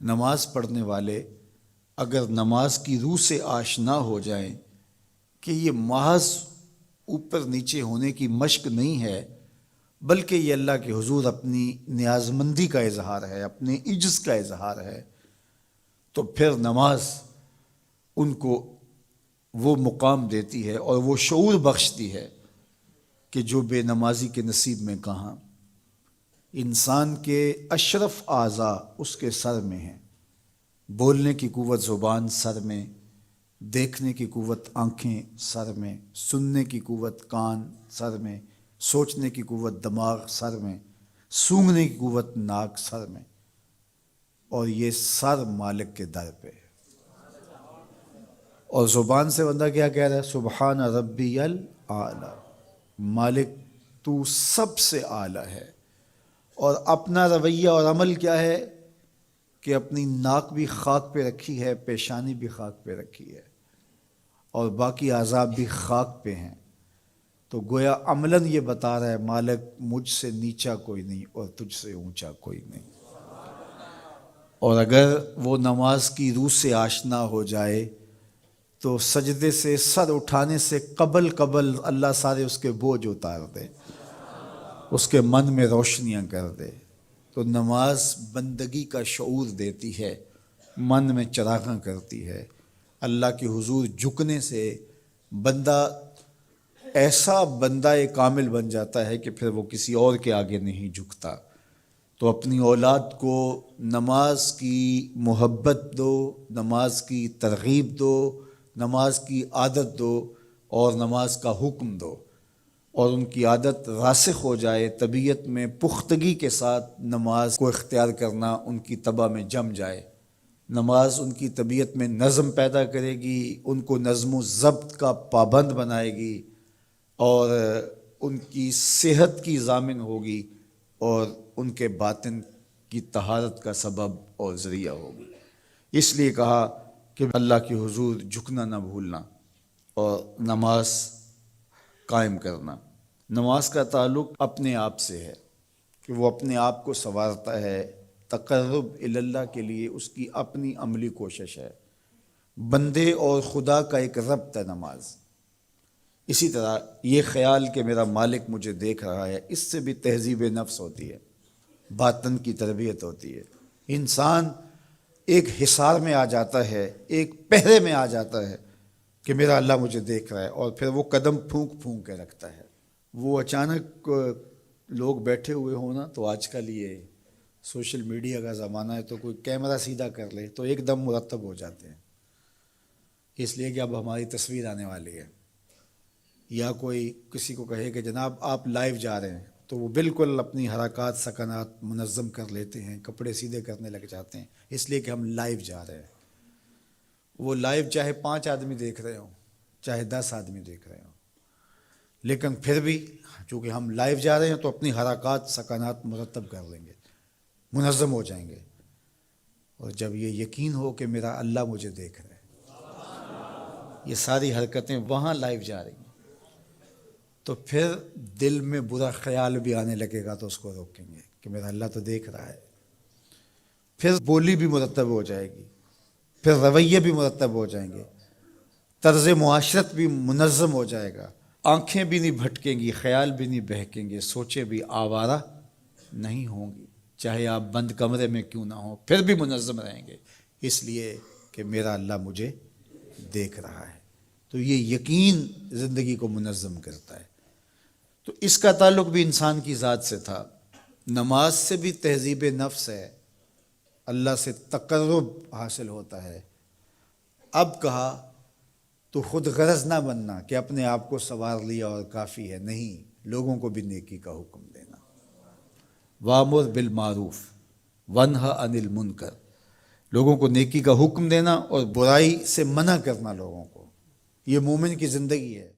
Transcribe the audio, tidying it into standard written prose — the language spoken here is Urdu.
نماز پڑھنے والے اگر نماز کی روح سے آشنا ہو جائیں کہ یہ محض اوپر نیچے ہونے کی مشق نہیں ہے، بلکہ یہ اللہ کے حضور اپنی نیازمندی کا اظہار ہے، اپنے عجز کا اظہار ہے، تو پھر نماز ان کو وہ مقام دیتی ہے اور وہ شعور بخشتی ہے کہ جو بے نمازی کے نصیب میں کہاں۔ انسان کے اشرف اعضاء اس کے سر میں ہیں، بولنے کی قوت زبان سر میں، دیکھنے کی قوت آنکھیں سر میں، سننے کی قوت کان سر میں، سوچنے کی قوت دماغ سر میں، سونگھنے کی قوت ناک سر میں، اور یہ سر مالک کے در پہ ہے۔ اور زبان سے بندہ کیا کہہ رہا ہے؟ سبحان ربی الاعلی، مالک تو سب سے اعلیٰ ہے۔ اور اپنا رویہ اور عمل کیا ہے کہ اپنی ناک بھی خاک پہ رکھی ہے، پیشانی بھی خاک پہ رکھی ہے، اور باقی اعضاء بھی خاک پہ ہیں۔ تو گویا عملاً یہ بتا رہا ہے مالک مجھ سے نیچا کوئی نہیں اور تجھ سے اونچا کوئی نہیں۔ اور اگر وہ نماز کی روح سے آشنا ہو جائے تو سجدے سے سر اٹھانے سے قبل اللہ سارے اس کے بوجھ اتار دے، اس کے من میں روشنیاں کر دے۔ تو نماز بندگی کا شعور دیتی ہے، من میں چراغاں کرتی ہے۔ اللہ کے حضور جھکنے سے بندہ ایسا بندہ کامل بن جاتا ہے کہ پھر وہ کسی اور کے آگے نہیں جھکتا۔ تو اپنی اولاد کو نماز کی محبت دو، نماز کی ترغیب دو، نماز کی عادت دو اور نماز کا حکم دو، اور ان کی عادت راسخ ہو جائے، طبیعت میں پختگی کے ساتھ نماز کو اختیار کرنا ان کی طبع میں جم جائے۔ نماز ان کی طبیعت میں نظم پیدا کرے گی، ان کو نظم و ضبط کا پابند بنائے گی، اور ان کی صحت کی ضامن ہوگی، اور ان کے باطن کی طہارت کا سبب اور ذریعہ ہوگی۔ اس لیے کہا کہ اللہ کے حضور جھکنا نہ بھولنا اور نماز قائم کرنا۔ نماز کا تعلق اپنے آپ سے ہے کہ وہ اپنے آپ کو سنوارتا ہے، تقرب اللہ کے لیے اس کی اپنی عملی کوشش ہے۔ بندے اور خدا کا ایک ربط ہے نماز۔ اسی طرح یہ خیال کہ میرا مالک مجھے دیکھ رہا ہے، اس سے بھی تہذیب نفس ہوتی ہے، باطن کی تربیت ہوتی ہے۔ انسان ایک حصار میں آ جاتا ہے، ایک پہرے میں آ جاتا ہے کہ میرا اللہ مجھے دیکھ رہا ہے، اور پھر وہ قدم پھونک پھونک کے رکھتا ہے۔ وہ اچانک لوگ بیٹھے ہوئے ہوں نا، تو آج کل یہ سوشل میڈیا کا زمانہ ہے، تو کوئی کیمرہ سیدھا کر لے تو ایک دم مرتب ہو جاتے ہیں، اس لیے کہ اب ہماری تصویر آنے والی ہے۔ یا کوئی کسی کو کہے کہ جناب آپ لائیو جا رہے ہیں، تو وہ بالکل اپنی حرکات سکنات منظم کر لیتے ہیں، کپڑے سیدھے کرنے لگ جاتے ہیں، اس لیے کہ ہم لائیو جا رہے ہیں۔ وہ لائیو چاہے 5 آدمی دیکھ رہے ہوں، چاہے 10 آدمی دیکھ رہے ہوں، لیکن پھر بھی چونکہ ہم لائیو جا رہے ہیں تو اپنی حرکات سکنات مرتب کر لیں گے، منظم ہو جائیں گے۔ اور جب یہ یقین ہو کہ میرا اللہ مجھے دیکھ رہا ہے، یہ ساری حرکتیں وہاں لائیو جا رہی ہیں، تو پھر دل میں برا خیال بھی آنے لگے گا تو اس کو روکیں گے کہ میرا اللہ تو دیکھ رہا ہے۔ پھر بولی بھی مرتب ہو جائے گی، پھر رویے بھی مرتب ہو جائیں گے، طرز معاشرت بھی منظم ہو جائے گا، آنکھیں بھی نہیں بھٹکیں گی، خیال بھی نہیں بہکیں گے، سوچیں بھی آوارہ نہیں ہوں گی، چاہے آپ بند کمرے میں کیوں نہ ہوں، پھر بھی منظم رہیں گے، اس لیے کہ میرا اللہ مجھے دیکھ رہا ہے۔ تو یہ یقین زندگی کو منظم کرتا ہے۔ تو اس کا تعلق بھی انسان کی ذات سے تھا۔ نماز سے بھی تہذیب نفس ہے، اللہ سے تقرب حاصل ہوتا ہے۔ اب کہا تو خود غرض نہ بننا کہ اپنے آپ کو سنوار لیا اور کافی ہے، نہیں، لوگوں کو بھی نیکی کا حکم دینا۔ وامر بالمعروف ونہا عن المنکر، لوگوں کو نیکی کا حکم دینا اور برائی سے منع کرنا لوگوں کو، یہ مومن کی زندگی ہے۔